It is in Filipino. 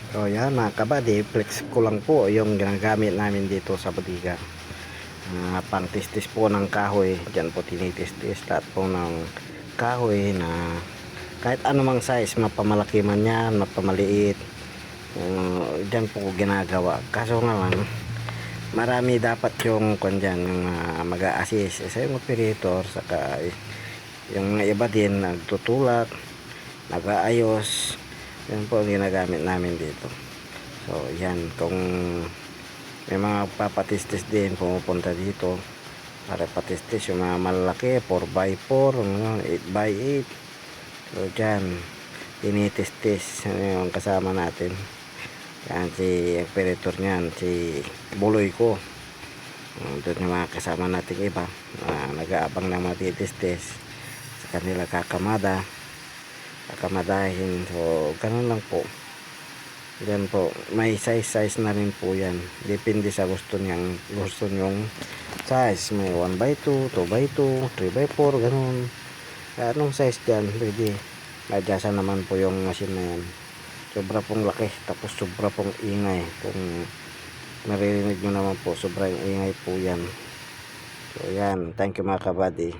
So yan mga kabady, flex ko lang po yung ginagamit namin dito sa bodega. Pang tistis po ng kahoy. Diyan po tinitistis lahat po ng kahoy na kahit anumang size, mapamalaki man yan, mapamaliit. Diyan po ginagawa. Kaso nga lang, marami dapat yung kundyan, yung mag-a-assist sa yung operator, saka yung iba din nagtutulak, nag-aayos. Yan po ang ginagamit namin dito. So yan, kung may mga papatistis din pumupunta dito para patistis yung mga malaki 4x4, 8x8. So dyan tinitistis yung kasama natin. Yan si operator nyan, si buloy ko. Doon yung mga kasama nating iba nag-aabang ng matitistis sa kanila kakamadahin. So ganun lang po. Yan po, may size na rin po yan, depende sa gusto nyong size. May 1x2, 2x2, 3x4, ganun. Anong size dyan pwede. Adjustan naman po yung machine na yan. Sobra pong laki, tapos sobra pong ingay. Kung naririnig nyo naman po, sobrang ingay po yan. So yan, thank you mga kabady.